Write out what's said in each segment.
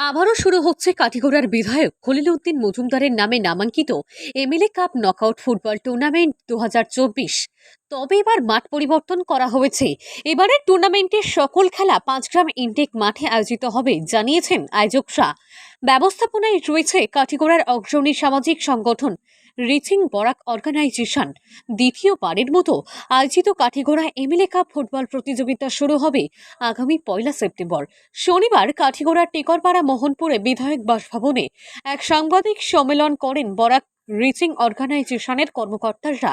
আবারও শুরু হচ্ছে কাঠিগড়ার বিধায়ক খলিল উদ্দিন মজুমদারের নামে নামাঙ্কিত MLA cup knockout football tournament 2024। তবে এবার মাঠ পরিবর্তন করা হয়েছে। এবারের টুর্নামেন্টের সকল খেলা পাঁচগ্রাম ইনটেক মাঠে আয়োজিত হবে জানিয়েছেন আয়োজকরা। ব্যবস্থাপনায় রয়েছে কাঠিগড়ার অগ্রণী সামাজিক সংগঠন রিচিং বরাক অর্গানাইজেশন। দ্বিতীয়বারের মতো আয়োজিত কাঠিগড়া এমএলএ কাপ ফুটবল প্রতিযোগিতা শুরু হবে আগামী 1 সেপ্টেম্বর। শনিবার কাঠিগড়ার টেকরপাড়া মোহনপুরে বিধায়ক বাসভবনে এক সাংবাদিক সম্মেলন করেন বরাক রিচিং অর্গানাইজেশনের কর্মকর্তারা।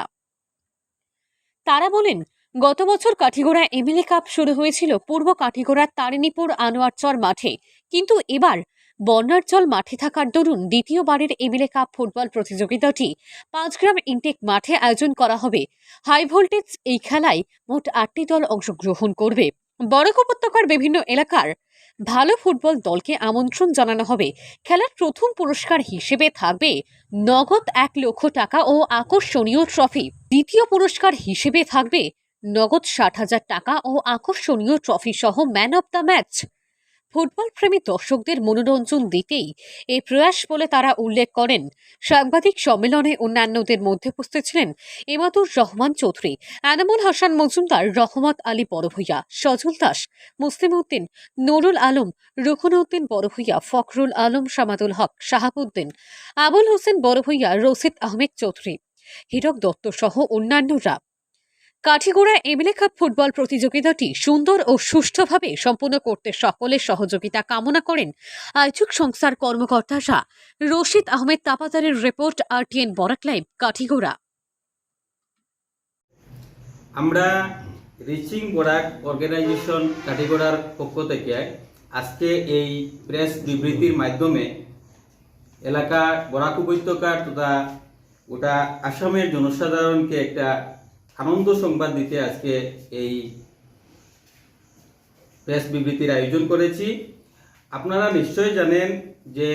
তারা বলেন, গত বছর কাঠিগড়া এমএলএ কাপ শুরু হয়েছিল পূর্ব কাঠিগড়ার তারিণীপুর আনোয়ারচর মাঠে, কিন্তু এবার বন্যার জল মাঠে থাকার দরুন দ্বিতীয়বারের এমএলএ কাপ ফুটবল প্রতিযোগিতাটি পাঁচগ্রাম ইনটেক মাঠে আয়োজন করা হবে। হাই ভোল্টেজ এই খেলায় মোট 8টি দল অংশগ্রহণ করবে। বরাক উপত্যকার বিভিন্ন এলাকার ভালো ফুটবল দলকে আমন্ত্রণ জানানো হবে। খেলার প্রথম পুরস্কার হিসেবে থাকবে নগদ 1 লক্ষ টাকা ও আকর্ষণীয় ট্রফি। দ্বিতীয় পুরস্কার হিসেবে থাকবে নগদ 60,000 টাকা ও আকর্ষণীয় ট্রফি সহ man of the match. Football প্রেমী দর্শকদের মনোরঞ্জন দিতেই এই প্রয়াস বলে তারা উল্লেখ করেন। সাংবাদিক সম্মেলনে অন্যান্যদের মধ্যে উপস্থিত ছিলেন এমাদুর রহমান চৌধুরী, এনামুল হাসান মজুমদার, রহমত আলী বড়ভূইয়া, সজল দাস, মুসলিম উদ্দিন, নুরুল আলম, রুকন উদ্দিন বড়ভূইয়া, ফখরুল আলম, শামাদুল হক, শাহাবুদ্দিন, আবুল হোসেন বড়ভূইয়া, রশিদ আহমেদ চৌধুরী, হীরক দত্ত সহ অন্যান্যরা। কাঠিগড়া এমএলএ কাপ ফুটবল প্রতিযোগিতাটি সুন্দর ও সুষ্ঠুভাবে সম্পন্ন করতে সকলের সহযোগিতা কামনা করেন আয়োজক সংস্থার কর্মকর্তারা। রশিদ আহমেদ তাপাতারের report, RTN Barak live, Katigorah. আমরা রিচিং বরাক অর্গানাইজেশন কাঠিগড়ার পক্ষ থেকে আজকে এই প্রেস বিবৃতির মাধ্যমে এলাকা বরাক উপত্যকার তথা গোটা আসামের জনসাধারণকে একটা আনন্দ সংবাদ দিতে আজকে এই প্রেস বিবৃতির আয়োজন করেছি। আপনারা নিশ্চয়ই জানেন যে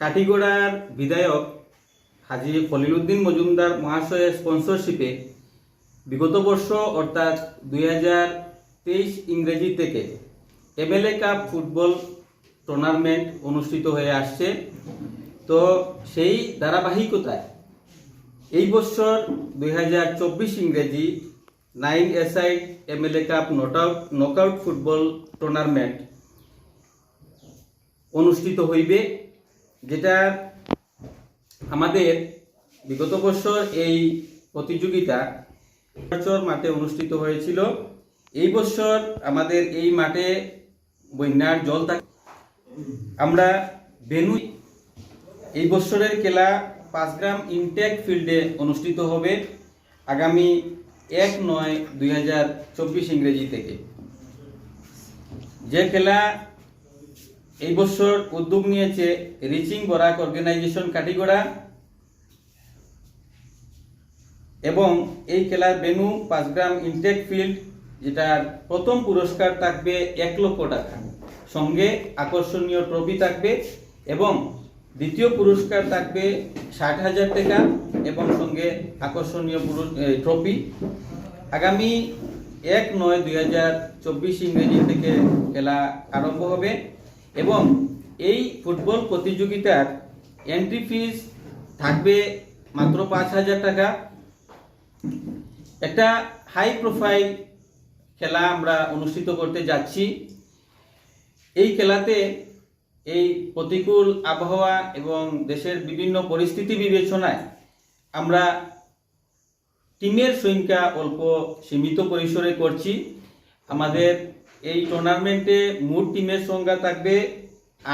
কাঠিগড়ার বিধায়ক হাজী খলিল উদ্দিন মজুমদার মহাশয়ের স্পন্সরশিপে বিগত বর্ষ অর্থাৎ 2023 ইংরেজি থেকে এমএলএ কাপ ফুটবল টুর্নামেন্ট অনুষ্ঠিত হয়ে আসছে। তো সেই ধারাবাহিকতায় এই বছর 2024 ইংরেজি 9 MLA cup knockout football tournament অনুষ্ঠিত হইবে, যেটা আমাদের বিগত বছর এই প্রতিযোগিতা মাঠে অনুষ্ঠিত হয়েছিল। এই বছর আমাদের এই মাঠে বন্যার জল থাকে। আমরা ভেন্যু এই বছরের খেলা পাঁচগ্রাম ইনটেক ফিল্ডে অনুষ্ঠিত হবে আগামী 1/9/2024 ইংরেজি থেকে। যে খেলা এই বছর উদ্যোগ নিয়েছে রিচিং বরাক অর্গানাইজেশন কাঠিগড়া, এবং এই খেলার ভেন্যু পাঁচগ্রাম ইনটেক ফিল্ড, যেটার প্রথম পুরস্কার থাকবে 1 লক্ষ টাকা, সঙ্গে আকর্ষণীয় ট্রফি থাকবে, এবং দ্বিতীয় পুরস্কার থাকবে 60,000 টাকা এবং সঙ্গে আকর্ষণীয় ট্রফি। আগামী 1/9/2024 ইংরেজি থেকে খেলা আরম্ভ হবে, এবং এই ফুটবল প্রতিযোগিতার এন্ট্রি ফিস থাকবে মাত্র 5,000 টাকা। একটা হাই প্রোফাইল খেলা আমরা অনুষ্ঠিত করতে যাচ্ছি। এই খেলাতে এই প্রতিকূল আবহাওয়া এবং দেশের বিভিন্ন পরিস্থিতি বিবেচনায় আমরা টিমের সংখ্যা অল্প সীমিত পরিসরে করছি। আমাদের এই টুর্নামেন্টে মোট টিমের সংখ্যা থাকবে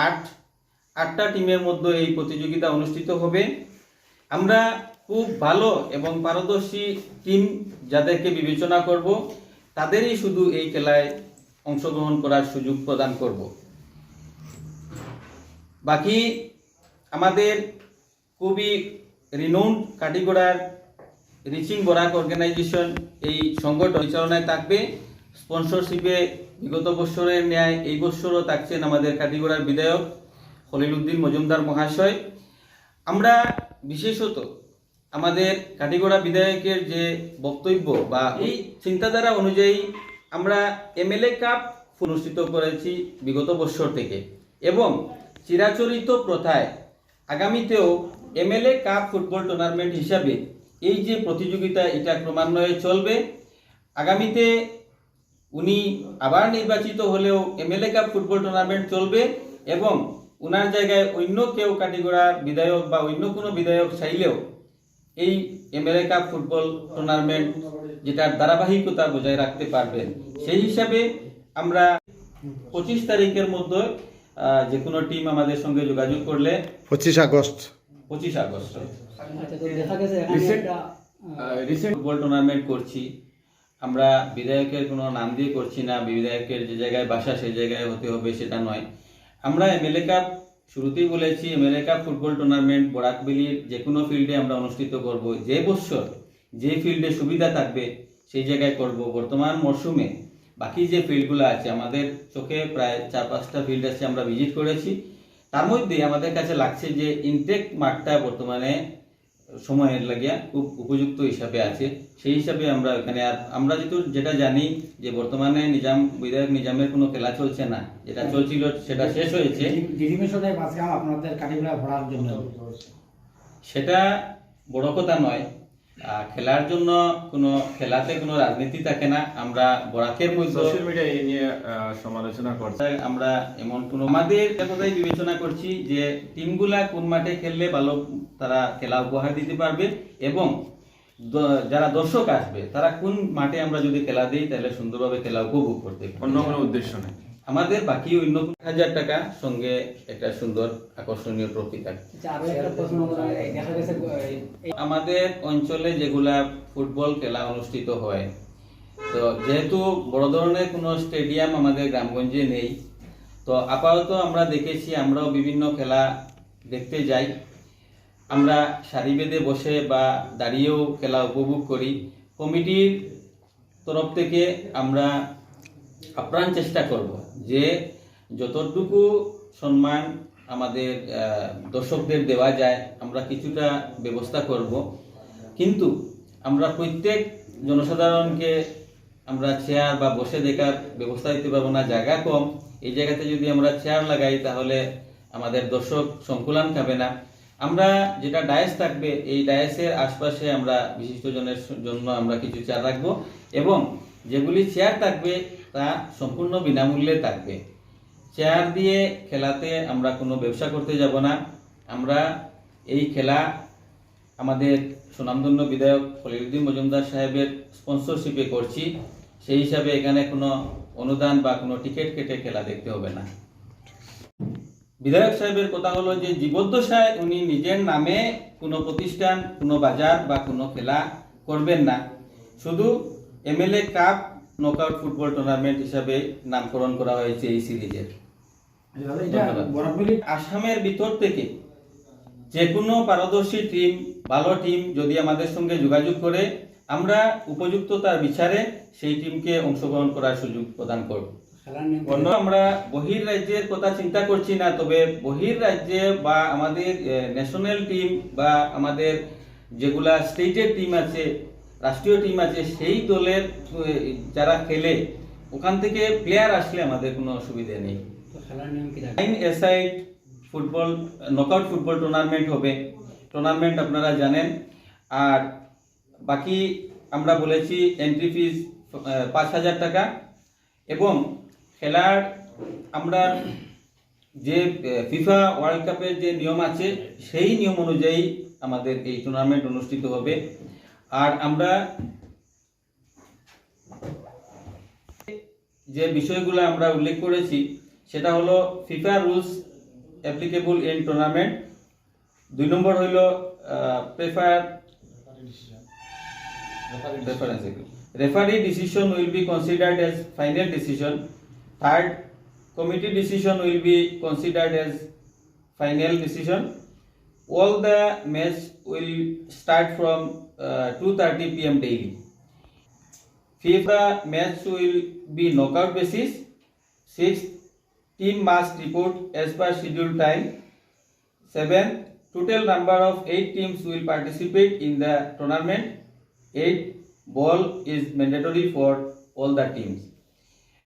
8টা টিমের মধ্যে এই প্রতিযোগিতা অনুষ্ঠিত হবে। আমরা খুব ভালো এবং পারদর্শী টিম যাদেরকে বিবেচনা করব, তাদেরই শুধু এই খেলায় অংশগ্রহণ করার সুযোগ প্রদান করব। বাকি আমাদের খুবই রিনাউন্ড কাঠিগড়ার রিচিং বরাক অর্গানাইজেশন এই সংগঠন পরিচালনায় থাকবে। স্পন্সরশিপে বিগত বছরের ন্যায় এই বছরও থাকছেন আমাদের কাঠিগড়ার বিধায়ক খলিল উদ্দিন মজুমদার মহাশয়। আমরা বিশেষত আমাদের কাঠিগড়া বিধায়কের যে বক্তব্য বা এই চিন্তাধারা অনুযায়ী আমরা এমএলএ কাপ অনুষ্ঠিত করেছি বিগত বছর থেকে। এবং চিরাচরিত প্রথায় আগামীতেও এমএলএ কাপ ফুটবল টুর্নামেন্ট হিসাবে এই যে প্রতিযোগিতা এটা ক্রমান্বয়ে চলবে। আগামীতে উনি আবার নির্বাচিত হলেও এমএলএ কাপ ফুটবল টুর্নামেন্ট চলবে এবং উনার জায়গায় অন্য কেউ কাটিগড়ার বিধায়ক বা অন্য কোনো বিধায়ক চাইলেও এই এমএলএ কাপ ফুটবল টুর্নামেন্ট যেটার ধারাবাহিকতা বজায় রাখতে পারবেন। সেই হিসাবে আমরা 25 তারিখের মধ্যে যে কোনো টিম আমাদের সঙ্গে যোগাযোগ করলে 25 আগস্ট রিসেন্ট ফুটবল টুর্নামেন্ট করছি। আমরা বিধায়কের কোনো নাম দিয়ে করছি না, বিধায়কের যে জায়গায় বাসা সেই জায়গায় হতে হবে সেটা নয়। আমরা এমএলএ কাপ শুরুতেই বলেছি, এমএলএ কাপ ফুটবল টুর্নামেন্ট বরাকবেলির যে কোনো ফিল্ডে আমরা অনুষ্ঠিত করব। যে বছর যে ফিল্ডে সুবিধা থাকবে সেই জায়গায় করব। বর্তমান মরশুমে বাকি যে ফিল্ডগুলো আছে আমাদের চোখে প্রায় 4-5টা ফিল্ড আছে, আমরা ভিজিট করেছি। তার মধ্যে আমাদের কাছে লাগছে যে ইনটেক মাঠটা বর্তমানে সময়ের লাগিয়া খুব উপযুক্ত হিসাবে আছে। সেই হিসাবে আমরা এখানে আর আমরা যেটা জানি যে বর্তমানে বিধায়ক নিজামের কোনো খেলা চলছে না, যেটা চলছিল সেটা শেষ হয়েছে। সেটা বড় কথা নয়, খেলার জন্য কোনো খেলাতে কোনো রাজনীতি থাকে না। আমরা বরাকের মধ্যে সোশ্যাল মিডিয়া এই নিয়ে সমালোচনা করছে। আমরা এমন কোনো আমাদের কথাই বিবেচনা করছি যে টিমগুলা কোন মাঠে খেললে ভালো তারা খেলা উপহার দিতে পারবে এবং যারা দর্শক আসবে তারা কোন মাঠে আমরা যদি খেলা দিই তাহলে সুন্দরভাবে খেলা উপভোগ করতে পারবে। অন্য কোনো উদ্দেশ্য নেই আমাদের বাকি অন্য 1000 টাকা সঙ্গে একটা সুন্দর আকর্ষণীয় ট্রফি থাকে। আমাদের অঞ্চলে যেগুলা ফুটবল খেলা অনুষ্ঠিত হয়, তো যেহেতু বড় ধরনের কোনো স্টেডিয়াম আমাদের গ্রামগঞ্জে নেই, তো আপাতত আমরা দেখেছি আমরাও বিভিন্ন খেলা দেখতে যাই। আমরা সারি বেঁধে বসে বা দাঁড়িয়েও খেলা উপভোগ করি। কমিটির তরফ থেকে আমরা আপ্রাণ চেষ্টা করব যে যতটুকু সম্মান আমাদের দর্শকদের দেওয়া যায় আমরা কিছুটা ব্যবস্থা করব। কিন্তু আমরা প্রত্যেক জনসাধারণকে আমরা চেয়ার বা বসে দেখার ব্যবস্থা দিতে পারবো না, জায়গা কম। এই জায়গাতে যদি আমরা চেয়ার লাগাই তাহলে আমাদের দর্শক সংকুলান খাবে না। আমরা যেটা ডায়াস থাকবে এই ডায়াসের আশপাশে আমরা বিশিষ্টজনের জন্য আমরা কিছু চেয়ার রাখবো এবং যেগুলি চেয়ার থাকবে তা সম্পূর্ণ বিনামূল্যে থাকবে। চেয়ার দিয়ে খেলাতে আমরা কোনো ব্যবসা করতে যাব না। আমরা এই খেলা আমাদের সুনামধন্য বিধায়ক খলিলুদ্দিন মজুমদার সাহেবের স্পন্সরশিপে করছি। সেই হিসাবে এখানে কোনো অনুদান বা কোনো টিকিট কেটে খেলা দেখতে হবে না। বিধায়ক সাহেবের কথা হলো যে জীবদ্দশায় উনি নিজের নামে কোনো প্রতিষ্ঠান, কোনো বাজার বা কোনো খেলা করবেন না, শুধু MLA cup knockout football tournament হিসাবে নামকরণ করা হয়েছে এই সিরিজের। আসামের ভিতর থেকে যে কোনো পারদর্শী টিম, ভালো টিম যদি আমাদের সঙ্গে যোগাযোগ করে আমরা উপযুক্ততার বিচারে সেই টিমকে অংশগ্রহণ করার সুযোগ প্রদান করব। আমরা বহির রাজ্যের কথা চিন্তা করছি না, তবে বহির রাজ্যে বা আমাদের ন্যাশনাল টিম বা আমাদের যেগুলা স্টেটের টিম আছে, রাষ্ট্রীয় টিম আছে, সেই দলের যারা খেলে ওখান থেকে প্লেয়ার আসলে আমাদের কোনো অসুবিধা নেই। ফুটবল নকআউট ফুটবল টুর্নামেন্ট হবে, টুর্নামেন্ট আপনারা জানেন। আর বাকি আমরা বলেছি এন্ট্রি ফিস 5000 টাকা এবং খেলার আমরা যে ফিফা ওয়ার্ল্ড কাপের যে নিয়ম আছে সেই নিয়ম অনুযায়ী আমাদের এই টুর্নামেন্ট অনুষ্ঠিত হবে। আর আমরা যে বিষয়গুলো আমরা উল্লেখ করেছি সেটা হলো FIFA rules applicable in tournament. 2 নম্বর হইল referee decision will be considered as final decision. Third, committee decision will be considered as final decision. All the match will start from 2:30 p.m. daily. FIFA match will be knockout basis. 6th, team must report as per scheduled time. 7th, total number of 8 teams will participate in the tournament. 8th, ball is mandatory for all the teams.